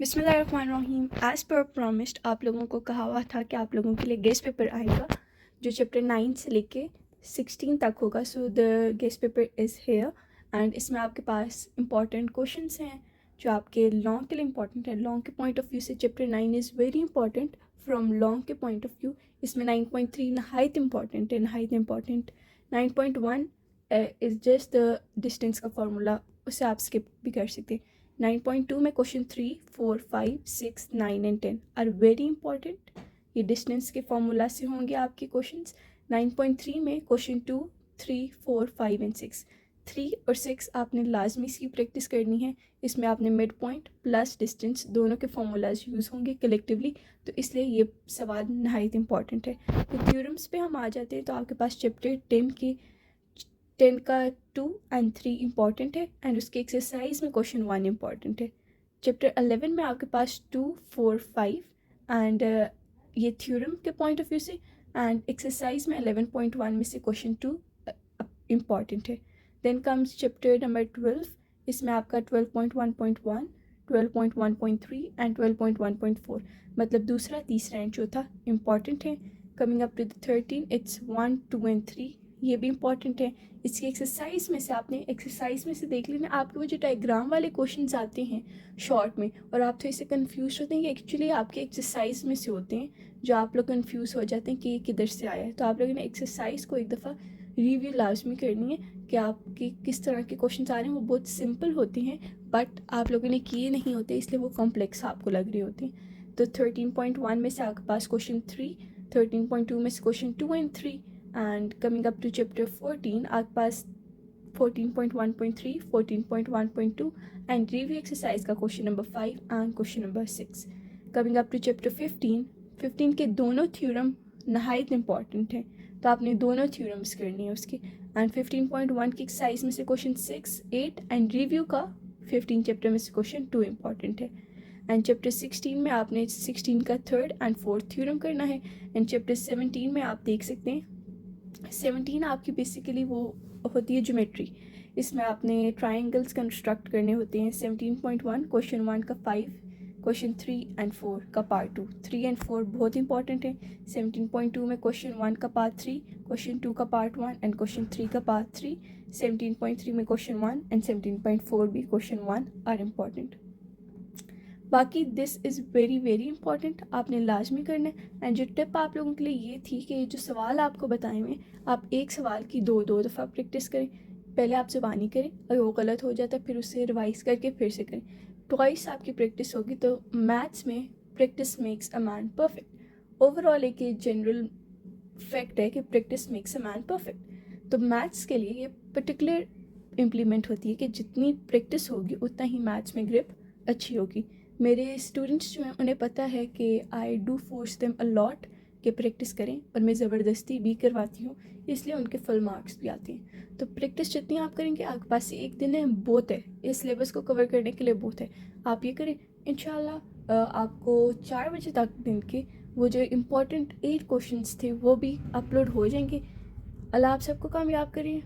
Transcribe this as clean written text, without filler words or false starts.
बिस्मिल्लाहिर्रहमानिर्रहीम। As per promised आप लोगों को कहा हुआ था कि आप लोगों के लिए गेस्ट पेपर आएगा जो चैप्टर 9 से लेके 16 तक होगा। So the guest paper is here and इसमें आपके पास इंपॉर्टेंट क्वेश्चंस हैं जो आपके लॉन्ग के लिए इंपॉर्टेंट है। लॉन्ग के पॉइंट ऑफ व्यू से chapter 9 is very important from long के पॉइंट ऑफ व्यू। इसमें 9.3 नहायत इंपॉर्टेंट है, नहायत important. 9.1 is just the distance का फार्मूला, उसे आप स्किप भी कर सकते हैं। 9.2 में question 3, 4, 5, 6, 9 and 10 are very important. ये डिस्टेंस के फार्मूला से होंगे आपके क्वेश्चंस। 9.3 में क्वेश्चन 2, 3, 4, 5 एंड 6, 3 और 6 आपने लाजमी इसकी प्रैक्टिस करनी है। इसमें आपने मिड पॉइंट प्लस डिस्टेंस दोनों के फार्मूलाज यूज़ होंगे कलेक्टिवली, तो इसलिए ये सवाल नहायत इंपॉर्टेंट है। तो थ्योरम्स पे हम आ जाते हैं। तो आपके पास चैप्टर 10 का 2 एंड 3 इंपॉर्टेंट है एंड उसके एक्सरसाइज में क्वेश्चन 1 इंपॉर्टेंट है। चैप्टर 11 में आपके पास 2, 4, 5 एंड ये थ्योरम के पॉइंट ऑफ व्यू से, एंड एक्सरसाइज में 11.1 में से क्वेश्चन 2 इंपॉर्टेंट है। Then comes chapter number 12। इसमें आपका 12.1.1, 12.1.3 एंड 12.1.4 मतलब दूसरा, तीसरा एंड चौथा इंपॉर्टेंट है। Coming up to the 13, it's 1, 2 and 3, ये भी इंपॉर्टेंट है। इसकी एक्सरसाइज में से आपने एक्सरसाइज में से देख लेना, आपके वो जो डायग्राम वाले क्वेश्चंस आते हैं शॉर्ट में और आप थोड़े से कंफ्यूज होते हैं, ये एक्चुअली आपके एक्सरसाइज में से होते हैं जो आप लोग कंफ्यूज हो जाते हैं कि ये किधर से आया है। तो आप लोगों ने एक्सरसाइज को एक दफ़ा रिव्यू लाजमी करनी है कि आपके किस तरह के क्वेश्चन आ रहे हैं। वो बहुत सिंपल होते हैं बट आप लोगों ने किए नहीं होते, इसलिए वो कॉम्प्लेक्स आपको लग रही होती हैं। तो 13.1 में से आपके पास क्वेश्चन 3, 13.2 में से question 2 and 3 and coming up to chapter 14 आपके पास 14.1.3, 14.1.2 एंड रिव्यू एक्सरसाइज का question number 5 and question number 6। Coming up to chapter 15 के दोनों थ्योरम नहायत इंपॉर्टेंट हैं, तो आपने दोनों थ्योरम्स करनी है उसके। एंड 15.1 की एक्सरसाइज में से क्वेश्चन 6, 8 एंड रिव्यू का 15 चैप्टर में से क्वेश्चन 2 इंपॉर्टेंट है। एंड चैप्टर 16 में आपने 16 का 3rd एंड 4th थ्योरम करना है। एंड चैप्टर 17 में आप देख सकते हैं 17 आपकी बेसिकली वो होती है ज्योमेट्री। इसमें आपने ट्राइंगल्स कंस्ट्रक्ट करने होते हैं। 17.1 क्वेश्चन 1 का 5, क्वेश्चन 3 एंड 4 का पार्ट 2, 3 एंड 4 बहुत इंपॉर्टेंट है। 17.2 में क्वेश्चन 1 का पार्ट 3, क्वेश्चन 2 का पार्ट 1 एंड क्वेश्चन 3 का पार्ट 3। 17.3 में क्वेश्चन 1 एंड 17.4 भी क्वेश्चन 1 आर इम्पॉर्टेंट। बाकी this is very very important, आपने लाजमी करना है। एंड जो टिप आप लोगों के लिए ये थी कि जो सवाल आपको बताए हुए आप एक सवाल की दो दफ़ा प्रैक्टिस करें। पहले आप ज़बानी करें, अगर वो गलत हो जाता है फिर उससे रिवाइज़ करके फिर से करें। ट्वाइस आपकी प्रैक्टिस होगी। तो मैथ्स में practice makes a man perfect. Overall एक जनरल फैक्ट है कि practice makes a man perfect. तो मैथ्स के लिए ये पर्टिकुलर इम्प्लीमेंट होती है कि जितनी प्रैक्टिस होगी उतना ही मैथ्स में ग्रिप अच्छी होगी। मेरे स्टूडेंट्स जो हैं उन्हें पता है कि I do force them a lot कि प्रैक्टिस करें, और मैं ज़बरदस्ती भी करवाती हूँ, इसलिए उनके फुल मार्क्स भी आते हैं। तो प्रैक्टिस जितनी आप करेंगे, आपके पास एक दिन है, बहुत है, इस सिलेबस को कवर करने के लिए बहुत है। आप ये करें, इंशाल्लाह आपको 4 बजे तक दिन के वो जो इम्पोर्टेंट 8 क्वेश्चंस थे वो भी अपलोड हो जाएंगे। अल्लाह आप सबको कामयाब करें।